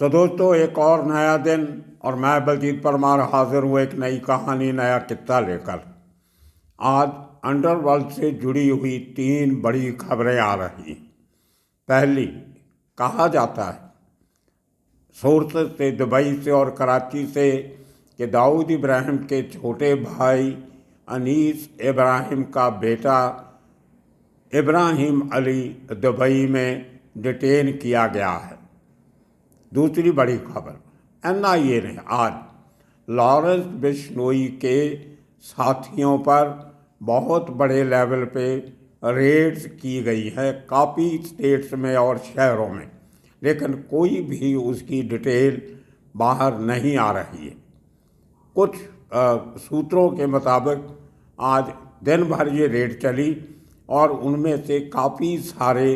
तो दोस्तों, एक और नया दिन और मैं बलजीत परमार हाजिर हूँ एक नई कहानी, नया किस्सा लेकर। आज अंडरवर्ल्ड से जुड़ी हुई 3 बड़ी खबरें आ रही। पहली, कहा जाता है सोर्सेस से, दुबई से और कराची से, कि दाऊद इब्राहिम के छोटे भाई अनीस इब्राहिम का बेटा इब्राहिम अली दुबई में डिटेन किया गया है। दूसरी बड़ी खबर, एनआईए ने आज लॉरेंस बिश्नोई के साथियों पर बहुत बड़े लेवल पे रेड्स की गई है, काफ़ी स्टेट्स में और शहरों में, लेकिन कोई भी उसकी डिटेल बाहर नहीं आ रही है। कुछ सूत्रों के मुताबिक आज दिन भर ये रेड चली और उनमें से काफ़ी सारे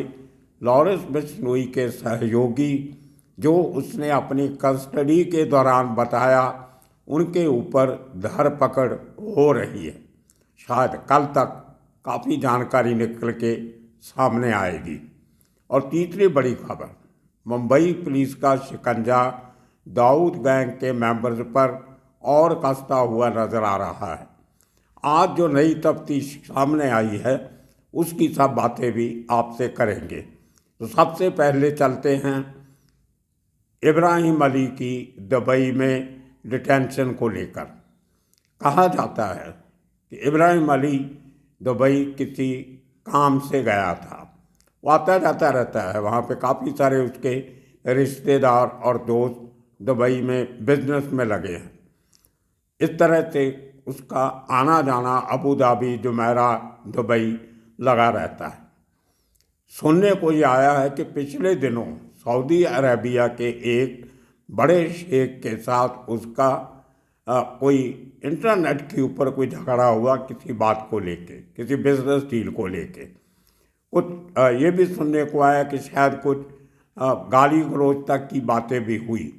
लॉरेंस बिश्नोई के सहयोगी जो उसने अपनी कस्टडी के दौरान बताया, उनके ऊपर धरपकड़ हो रही है। शायद कल तक काफ़ी जानकारी निकल के सामने आएगी। और तीसरी बड़ी खबर, मुंबई पुलिस का शिकंजा दाऊद गैंग के मेंबर्स पर और कसता हुआ नजर आ रहा है। आज जो नई तफ्तीश सामने आई है उसकी सब बातें भी आपसे करेंगे। तो सबसे पहले चलते हैं इब्राहिम अली की दुबई में डिटेंशन को लेकर। कहा जाता है कि इब्राहिम अली दुबई किसी काम से गया था। वो आता जाता रहता है, वहाँ पे काफ़ी सारे उसके रिश्तेदार और दोस्त दुबई में बिजनेस में लगे हैं। इस तरह से उसका आना जाना अबू धाबी, जुमेरा, दुबई लगा रहता है। सुनने को ये आया है कि पिछले दिनों सऊदी अरेबिया के एक बड़े शेख के साथ उसका कोई इंटरनेट के ऊपर कोई झगड़ा हुआ किसी बात को लेके, किसी बिजनेस डील को लेके। कुछ ये भी सुनने को आया कि शायद कुछ गाली गलौज तक की बातें भी हुई,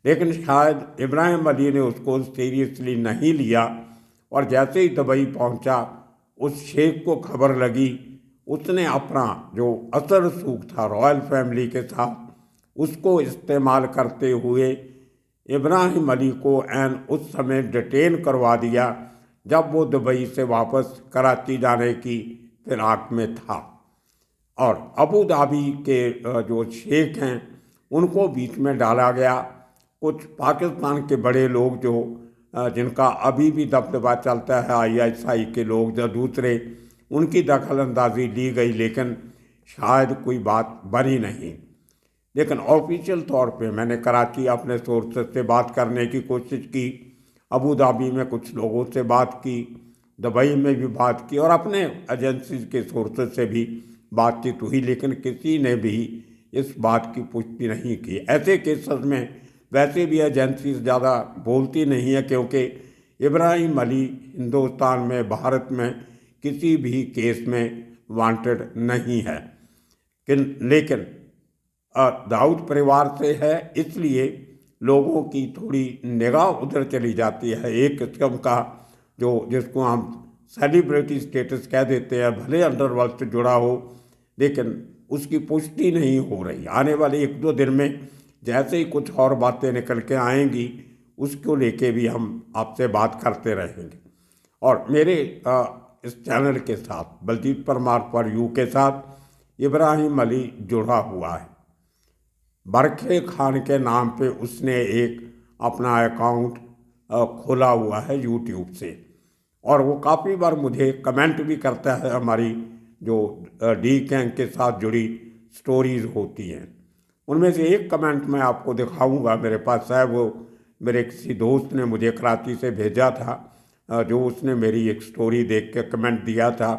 लेकिन शायद इब्राहिम अली ने उसको सीरियसली नहीं लिया और जैसे ही दुबई पहुंचा, उस शेख को खबर लगी, उसने अपना जो असर सूख था रॉयल फैमिली के साथ, उसको इस्तेमाल करते हुए इब्राहिम अली को एन उस समय डिटेन करवा दिया जब वो दुबई से वापस कराची जाने की फिराक में था। और अबू धाबी के जो शेख हैं उनको बीच में डाला गया। कुछ पाकिस्तान के बड़े लोग जो जिनका अभी भी दबदबा चलता है, ISI के लोग या दूसरे, उनकी दखल अंदाजी ली गई, लेकिन शायद कोई बात बनी नहीं। लेकिन ऑफिशियल तौर पे मैंने कराची अपने सोर्सेस से बात करने की कोशिश की, अबू धाबी में कुछ लोगों से बात की, दुबई में भी बात की और अपने एजेंसी के सोर्सेस से भी बातचीत हुई, लेकिन किसी ने भी इस बात की पुष्टि नहीं की। ऐसे केसेस में वैसे भी एजेंसी ज़्यादा बोलती नहीं है, क्योंकि इब्राहिम अली हिंदुस्तान में, भारत में किसी भी केस में वांटेड नहीं है। लेकिन दाऊद परिवार से है, इसलिए लोगों की थोड़ी निगाह उधर चली जाती है। एक किस्म का जो जिसको हम सेलिब्रिटी स्टेटस कह देते हैं, भले अंडरवर्ल्ड से जुड़ा हो, लेकिन उसकी पुष्टि नहीं हो रही। आने वाले 1-2 दिन में जैसे ही कुछ और बातें निकल के आएंगी, उसको लेके भी हम आपसे बात करते रहेंगे। और मेरे इस चैनल के साथ, बलजीत परमार फॉर यू के साथ, इब्राहिम अली जुड़ा हुआ है। बरखे खान के नाम पे उसने एक अपना अकाउंट खोला हुआ है यूट्यूब से, और वो काफ़ी बार मुझे कमेंट भी करता है। हमारी जो डी गैंग के साथ जुड़ी स्टोरीज होती हैं, उनमें से एक कमेंट मैं आपको दिखाऊंगा, मेरे पास है। वो मेरे किसी दोस्त ने मुझे कराची से भेजा था, जो उसने मेरी एक स्टोरी देख के कमेंट दिया था।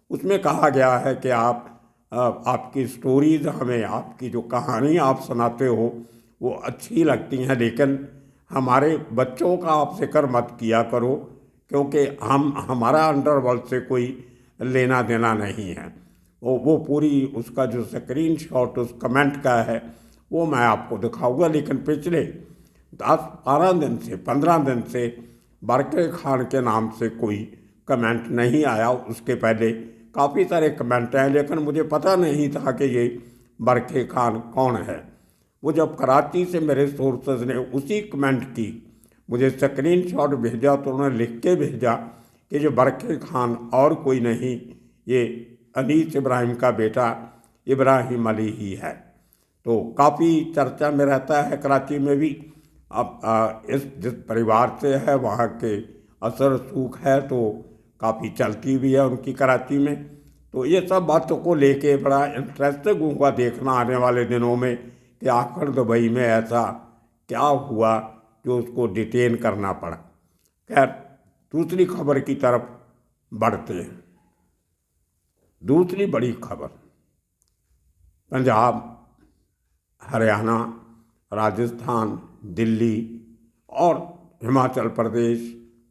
उसमें कहा गया है कि आपकी स्टोरीज़ हमें, आपकी जो कहानी आप सुनाते हो वो अच्छी लगती हैं, लेकिन हमारे बच्चों का आप जिक्र मत किया करो, क्योंकि हमारा अंडरवर्ल्ड से कोई लेना देना नहीं है। वो पूरी उसका जो स्क्रीनशॉट उस कमेंट का है वो मैं आपको दिखाऊंगा। लेकिन पिछले 10-12 दिन से, 15 दिन से बरके खान के नाम से कोई कमेंट नहीं आया। उसके पहले काफ़ी सारे कमेंट हैं, लेकिन मुझे पता नहीं था कि ये बरके खान कौन है। वो जब कराची से मेरे सोर्सेज ने उसी कमेंट की मुझे स्क्रीनशॉट भेजा तो उन्होंने लिख के भेजा कि जो बरके खान और कोई नहीं, ये अनीस इब्राहिम का बेटा इब्राहिम अली ही है। तो काफ़ी चर्चा में रहता है कराची में भी। अब इस जिस परिवार से है वहाँ के असर सूख है तो काफ़ी चलती भी है उनकी कराची में। तो ये सब बातों को लेके बड़ा इंटरेस्टिंग होगा देखना आने वाले दिनों में कि आखिर दुबई में ऐसा क्या हुआ जो उसको डिटेन करना पड़ा। खैर, दूसरी खबर की तरफ बढ़ते हैं। दूसरी बड़ी खबर, पंजाब, हरियाणा, राजस्थान, दिल्ली और हिमाचल प्रदेश,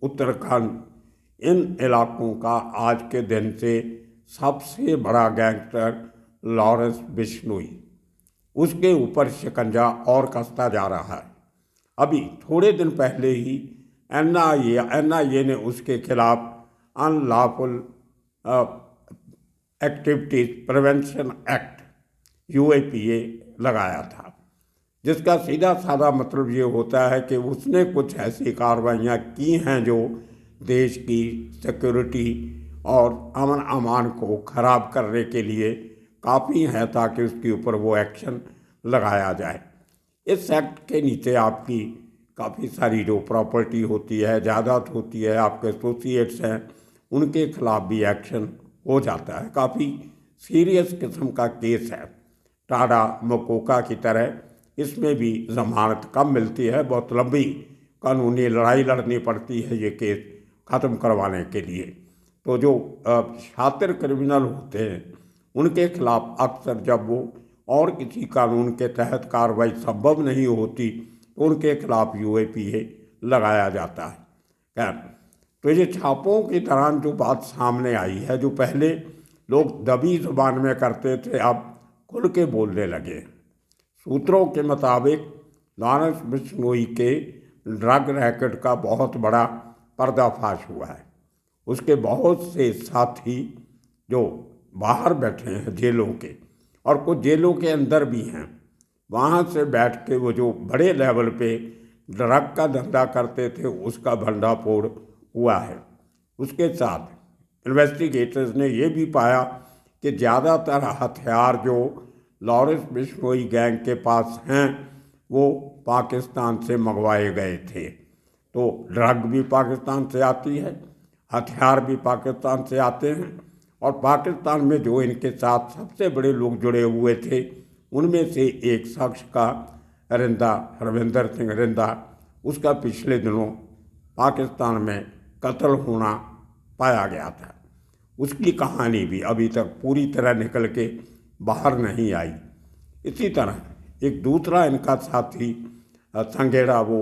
उत्तराखंड, इन इलाकों का आज के दिन से सबसे बड़ा गैंगस्टर लॉरेंस बिश्नोई, उसके ऊपर शिकंजा और कसता जा रहा है। अभी थोड़े दिन पहले ही एनआईए ने उसके खिलाफ unlawful activities prevention act UAPA लगाया था, जिसका सीधा साधा मतलब ये होता है कि उसने कुछ ऐसी कार्रवाइयाँ की हैं जो देश की सिक्योरिटी और अमन अमान को ख़राब करने के लिए काफ़ी हैं, ताकि उसके ऊपर वो एक्शन लगाया जाए। इस एक्ट के नीचे आपकी काफ़ी सारी जो प्रॉपर्टी होती है, जायदाद होती है, आपके एसोसिएट्स हैं, उनके खिलाफ भी एक्शन हो जाता है। काफ़ी सीरियस किस्म का केस है। टाडा मकोका की तरह इसमें भी ज़मानत कम मिलती है, बहुत लंबी कानूनी लड़ाई लड़नी पड़ती है ये केस ख़त्म करवाने के लिए। तो जो शातिर क्रिमिनल होते हैं उनके खिलाफ अक्सर जब वो और किसी कानून के तहत कार्रवाई संभव नहीं होती तो उनके खिलाफ यूएपीए लगाया जाता है। खैर, तो ये छापों के दौरान जो बात सामने आई है, जो पहले लोग दबी जुबान में करते थे अब खुल के बोलने लगे। सूत्रों के मुताबिक लॉरेंस बिश्नोई के ड्रग रैकेट का बहुत बड़ा पर्दाफाश हुआ है। उसके बहुत से साथी जो बाहर बैठे हैं जेलों के, और कुछ जेलों के अंदर भी हैं, वहाँ से बैठ के वो जो बड़े लेवल पे ड्रग का धंधा करते थे उसका भंडाफोड़ हुआ है। उसके साथ इन्वेस्टिगेटर्स ने ये भी पाया कि ज़्यादातर हथियार जो लॉरेंस बिश्नोई गैंग के पास हैं वो पाकिस्तान से मंगवाए गए थे। तो ड्रग भी पाकिस्तान से आती है, हथियार भी पाकिस्तान से आते हैं, और पाकिस्तान में जो इनके साथ सबसे बड़े लोग जुड़े हुए थे उनमें से एक शख्स का रिंदा, हरविंदर सिंह रिंदा, उसका पिछले दिनों पाकिस्तान में कत्ल होना पाया गया था। उसकी कहानी भी अभी तक पूरी तरह निकल के बाहर नहीं आई। इसी तरह एक दूसरा इनका साथी संगेड़ा, वो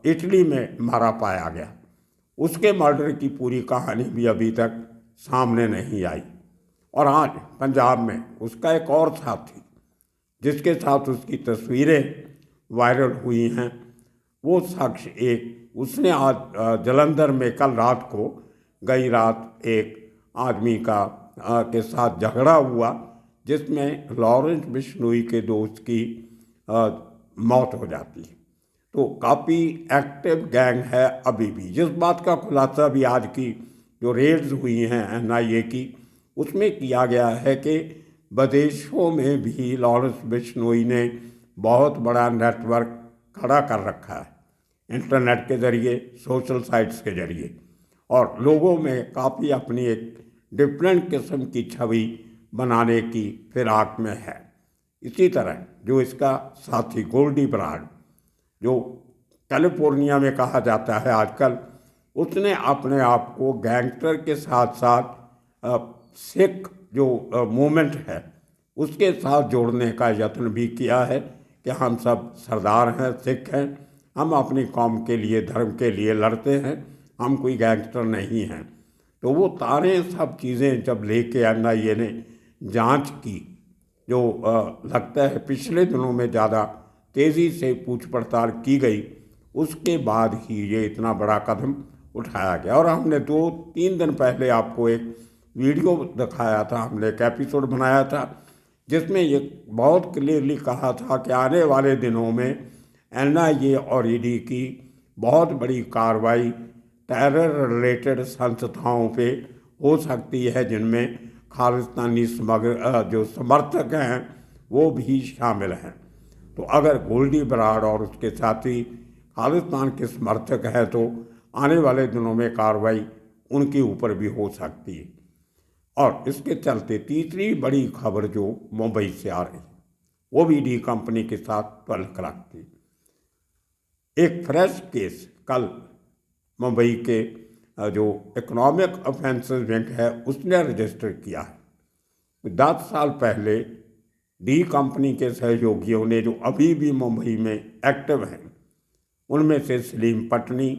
इटली में मारा पाया गया। उसके मर्डर की पूरी कहानी भी अभी तक सामने नहीं आई। और आज पंजाब में उसका एक और साथी जिसके साथ उसकी तस्वीरें वायरल हुई हैं, वो शख्स उसने आज जलंधर में कल रात को गई रात एक आदमी के साथ झगड़ा हुआ जिसमें लॉरेंस बिश्नोई के दोस्त की मौत हो जाती है। तो काफ़ी एक्टिव गैंग है अभी भी। जिस बात का खुलासा भी आज की जो रेड्स हुई हैं एनआईए की, उसमें किया गया है कि विदेशों में भी लॉरेंस बिश्नोई ने बहुत बड़ा नेटवर्क खड़ा कर रखा है इंटरनेट के ज़रिए, सोशल साइट्स के ज़रिए, और लोगों में काफ़ी अपनी एक डिफरेंट किस्म की छवि बनाने की फिराक में है। इसी तरह जो इसका साथी गोल्डी बराड, जो कैलिफोर्निया में कहा जाता है आजकल, उसने अपने आप को गैंगस्टर के साथ साथ सिख जो मूवमेंट है उसके साथ जोड़ने का यत्न भी किया है कि हम सब सरदार हैं, सिख हैं, हम अपनी कौम के लिए, धर्म के लिए लड़ते हैं, हम कोई गैंगस्टर नहीं हैं। तो वो तारे सब चीज़ें जब लेके एनआईए ने जांच की, जो लगता है पिछले दिनों में ज़्यादा तेज़ी से पूछ पड़ताल की गई, उसके बाद ही ये इतना बड़ा कदम उठाया गया। और हमने 2-3 दिन पहले आपको एक वीडियो दिखाया था, हमने एक एपिसोड बनाया था जिसमें ये बहुत क्लियरली कहा था कि आने वाले दिनों में एनआईए और ईडी की बहुत बड़ी कार्रवाई टेरर रिलेटेड संस्थाओं पे हो सकती है, जिनमें खालिस्तानी जो समर्थक हैं वो भी शामिल हैं। तो अगर गोल्डी बराड़ और उसके साथी खालिस्तान के समर्थक हैं तो आने वाले दिनों में कार्रवाई उनके ऊपर भी हो सकती है। और इसके चलते तीसरी बड़ी खबर जो मुंबई से आ रही वो भी डी कंपनी के साथ तल्लुक़ रखती। एक फ्रेश केस कल मुंबई के जो इकोनॉमिक ऑफेंसेस विंग है उसने रजिस्टर किया है। 10 साल पहले डी कंपनी के सहयोगियों ने, जो अभी भी मुंबई में एक्टिव हैं, उनमें से सलीम पटनी,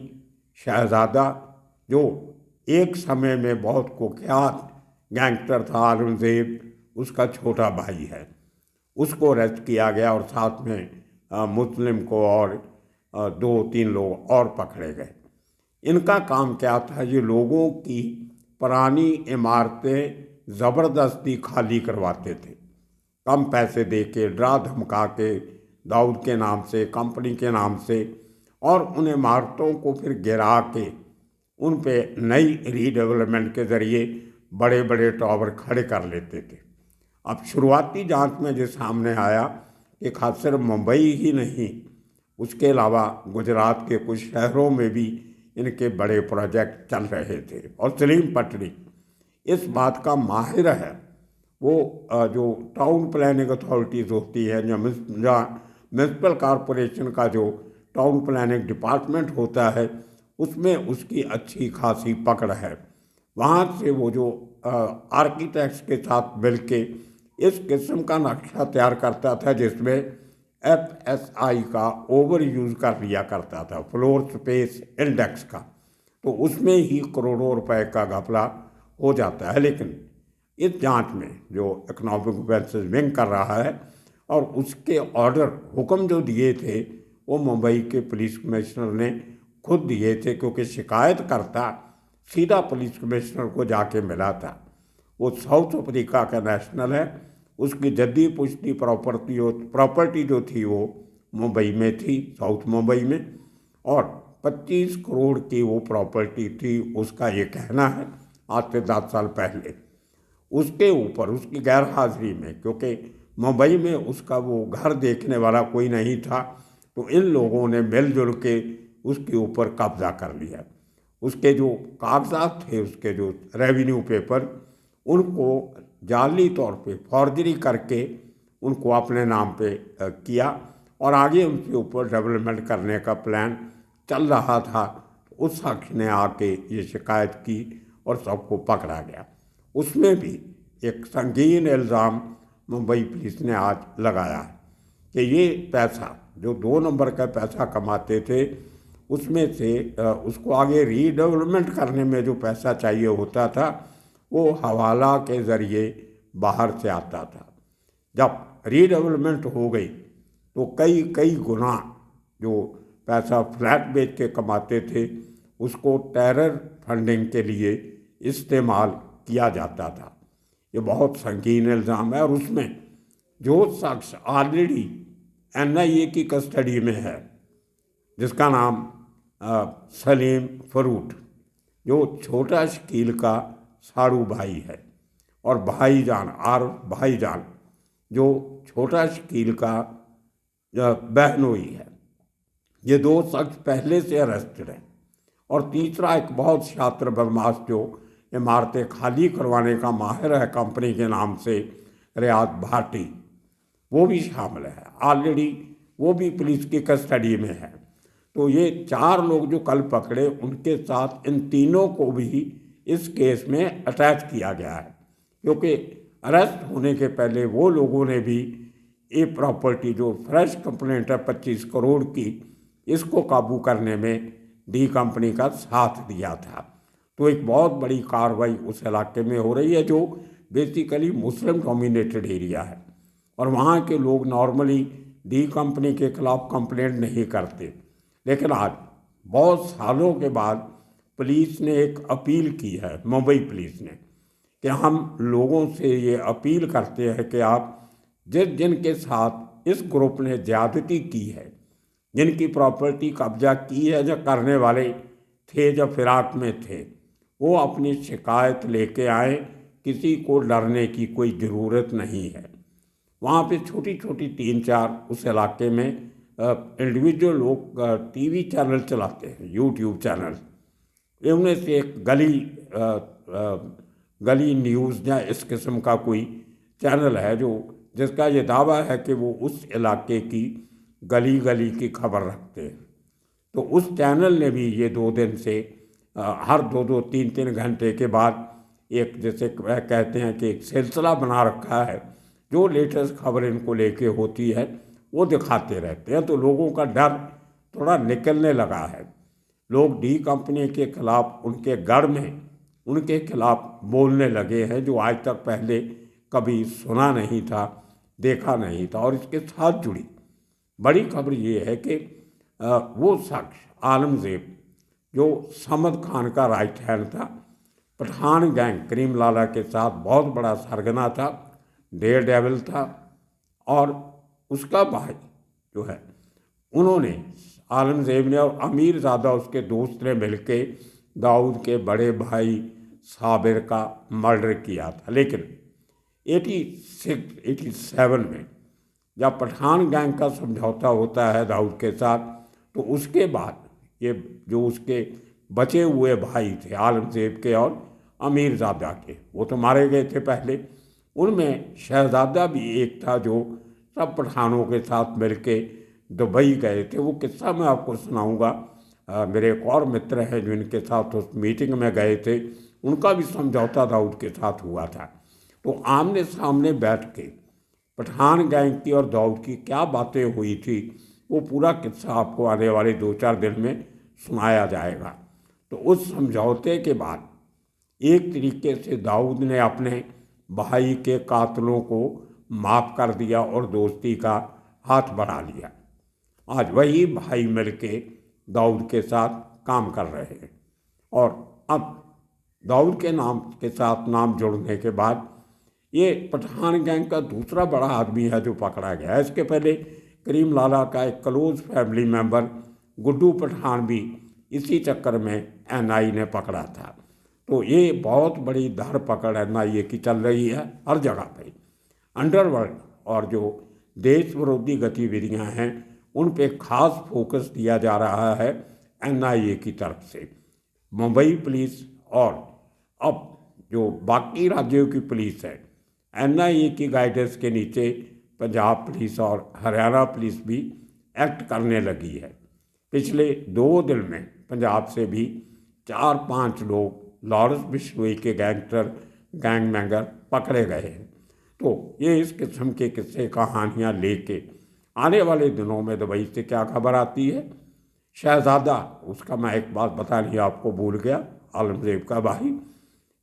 शहजादा, जो एक समय में बहुत कुख्यात गैंगस्टर था, औरंगजेब उसका छोटा भाई है, उसको अरेस्ट किया गया और साथ में मुस्लिम को और 2-3 लोग और पकड़े गए। इनका काम क्या था? ये लोगों की पुरानी इमारतें ज़बरदस्ती खाली करवाते थे, कम पैसे दे के, डरा धमका के, दाऊद के नाम से, कंपनी के नाम से, और उन इमारतों को फिर गिरा के उन पे नई रीडेवलपमेंट के ज़रिए बड़े बड़े टावर खड़े कर लेते थे। अब शुरुआती जांच में जो सामने आया कि खास सिर्फ मुंबई ही नहीं, उसके अलावा गुजरात के कुछ शहरों में भी इनके बड़े प्रोजेक्ट चल रहे थे। और सलीम पटनी इस बात का माहिर है। वो जो टाउन प्लानिंग अथॉरिटीज़ होती है, या म्यूनसिपल कॉरपोरेशन का जो टाउन प्लानिंग डिपार्टमेंट होता है, उसमें उसकी अच्छी खासी पकड़ है। वहाँ से वो जो आर्किटेक्ट्स के साथ मिलके इस किस्म का नक्शा तैयार करता था जिसमें FSI का ओवर यूज़ कर लिया करता था, फ्लोर स्पेस इंडेक्स का, तो उसमें ही करोड़ों रुपए का घपला हो जाता है। लेकिन इस जांच में जो इकोनॉमिक ऑफेंसेस विंग कर रहा है, और उसके ऑर्डर हुक्म जो दिए थे वो मुंबई के पुलिस कमिश्नर ने खुद दिए थे, क्योंकि शिकायतकर्ता सीधा पुलिस कमिश्नर को जाके मिला था। वो साउथ अफ्रीका का नेशनल है, उसकी जद्दी पुश्ती प्रॉपर्टी जो थी वो मुंबई में थी, साउथ मुंबई में, और 25 करोड़ की वो प्रॉपर्टी थी, उसका ये कहना है, आज से 10 साल पहले। उसके ऊपर उसकी गैर हाजिरी में, क्योंकि मुंबई में उसका वो घर देखने वाला कोई नहीं था, तो इन लोगों ने मिलजुल के उसके ऊपर कब्जा कर लिया। उसके जो कागजात थे, उसके जो रेवेन्यू पेपर, उनको जाली तौर पे फॉर्जरी करके उनको अपने नाम पे किया, और आगे उनके ऊपर डेवलपमेंट करने का प्लान चल रहा था। उस शख्स ने आके ये शिकायत की और सबको पकड़ा गया। उसमें भी एक संगीन इल्ज़ाम मुंबई पुलिस ने आज लगाया है कि ये पैसा जो 2 नंबर का पैसा कमाते थे, उसमें से उसको आगे रीडेवलपमेंट करने में जो पैसा चाहिए होता था वो हवाला के ज़रिए बाहर से आता था। जब रीडेवलपमेंट हो गई तो कई कई गुना जो पैसा फ्लैट बेच के कमाते थे उसको टेरर फंडिंग के लिए इस्तेमाल किया जाता था। ये बहुत संगीन इल्ज़ाम है, और उसमें जो शख्स ऑलरेडी NIA की कस्टडी में है, जिसका नाम सलीम फरूट, जो छोटा शकील का साड़ू भाई है, और भाईजान जो छोटा शकील का बहनोई है, ये 2 शख्स पहले से अरेस्टेड हैं। और तीसरा एक बहुत शातिर बदमाश जो इमारतें खाली करवाने का माहिर है कंपनी के नाम से, रियाज भाटी, वो भी शामिल है। ऑलरेडी वो भी पुलिस की कस्टडी में है। तो ये 4 लोग जो कल पकड़े, उनके साथ इन तीनों को भी इस केस में अटैच किया गया है, क्योंकि अरेस्ट होने के पहले वो लोगों ने भी ये प्रॉपर्टी जो फ्रेश कंप्लेंट है 25 करोड़ की, इसको काबू करने में डी कंपनी का साथ दिया था। तो एक बहुत बड़ी कार्रवाई उस इलाके में हो रही है जो बेसिकली मुस्लिम डोमिनेटेड एरिया है, और वहाँ के लोग नॉर्मली डी कंपनी के खिलाफ कंप्लेंट नहीं करते। लेकिन आज बहुत सालों के बाद पुलिस ने एक अपील की है, मुंबई पुलिस ने, कि हम लोगों से ये अपील करते हैं कि आप जिनके साथ इस ग्रुप ने ज्यादती की है, जिनकी प्रॉपर्टी कब्जा की है, जो करने वाले थे, जो फिराक में थे, वो अपनी शिकायत लेके आए। किसी को डरने की कोई ज़रूरत नहीं है। वहाँ पे छोटी छोटी 3-4 उस इलाके में इंडिविजुअल लोग टीवी चैनल चलाते हैं, यूट्यूब चैनल। इनमें से एक गली न्यूज़ या इस किस्म का कोई चैनल है जिसका ये दावा है कि वो उस इलाके की गली गली की खबर रखते हैं। तो उस चैनल ने भी ये 2 दिन से हर 2-2, 3-3 घंटे के बाद एक, जैसे कहते हैं कि एक सिलसिला बना रखा है, जो लेटेस्ट खबर इनको लेके होती है वो दिखाते रहते हैं। तो लोगों का डर थोड़ा निकलने लगा है। लोग डी कंपनी के खिलाफ, उनके गढ़ में उनके खिलाफ बोलने लगे हैं, जो आज तक पहले कभी सुना नहीं था, देखा नहीं था। और इसके साथ जुड़ी बड़ी खबर ये है कि वो शख्स आलमजेब, जो समद खान का राइट हैंड था, पठान गैंग करीम लाला के साथ बहुत बड़ा सरगना था, डेयर डेविल था, और उसका भाई जो है, उन्होंने, आलमजेब ने और अमीर ज़ादा उसके दोस्त ने मिलके दाऊद के बड़े भाई साबिर का मर्डर किया था। लेकिन 86-87 में जब पठान गैंग का समझौता होता है दाऊद के साथ, तो उसके बाद ये जो उसके बचे हुए भाई थे आलमजेब के और अमीर ज़ादा के, वो तो मारे गए थे पहले। उनमें शहजादा भी एक था जो सब पठानों के साथ मिलके दुबई गए थे। वो किस्सा मैं आपको सुनाऊंगा। मेरे एक और मित्र हैं जो इनके साथ उस मीटिंग में गए थे, उनका भी समझौता दाऊद के साथ हुआ था। तो आमने सामने बैठ के पठान गैंग की और दाऊद की क्या बातें हुई थी, वो पूरा किस्सा आपको आने वाले 2-4 दिन में सुनाया जाएगा। तो उस समझौते के बाद एक तरीके से दाऊद ने अपने भाई के कातलों को माफ़ कर दिया और दोस्ती का हाथ बढ़ा लिया। आज वही भाई मिलके दाऊद के साथ काम कर रहे हैं। और अब दाऊद के नाम के साथ नाम जोड़ने के बाद ये पठान गैंग का दूसरा बड़ा आदमी है जो पकड़ा गया है। इसके पहले करीम लाला का एक close family member Guddu Pathan भी इसी चक्कर में एनआई ने पकड़ा था। तो ये बहुत बड़ी धरपकड़ एनआईए की चल रही है हर जगह पे। अंडरवर्ल्ड और जो देश विरोधी गतिविधियां हैं उन पे खास फोकस दिया जा रहा है एनआईए की तरफ से। मुंबई पुलिस और अब जो बाकी राज्यों की पुलिस है, एनआईए की गाइडेंस के नीचे पंजाब पुलिस और हरियाणा पुलिस भी एक्ट करने लगी है। पिछले 2 दिन में पंजाब से भी 4-5 लोग लॉरेंस बिश्नोई के गैंग मेंबर पकड़े गए हैं। तो ये इस किस्म के किस्से कहानियाँ लेके आने वाले दिनों में दुबई से क्या खबर आती है। शहजादा, उसका मैं एक बात बतानी आपको भूल गया, आलमजेब का भाई,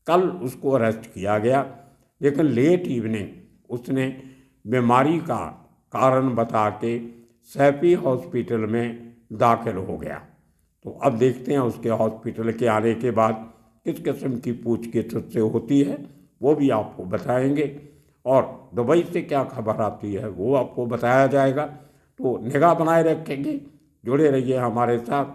कल उसको अरेस्ट किया गया, लेकिन लेट इवनिंग उसने बीमारी का कारण बता के सैफी हॉस्पिटल में दाखिल हो गया। तो अब देखते हैं उसके हॉस्पिटल के आने के बाद किस किस्म की पूछगिछ उससे होती है, वो भी आपको बताएंगे। और दुबई से क्या खबर आती है वो आपको बताया जाएगा। तो निगाह बनाए रखेंगे, जुड़े रहिए हमारे साथ।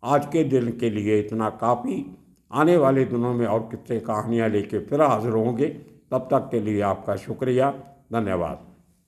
आज के दिन के लिए इतना काफ़ी। आने वाले दिनों में और किस्से कहानियाँ लेके फिर हाजिर होंगे। तब तक के लिए आपका शुक्रिया, धन्यवाद।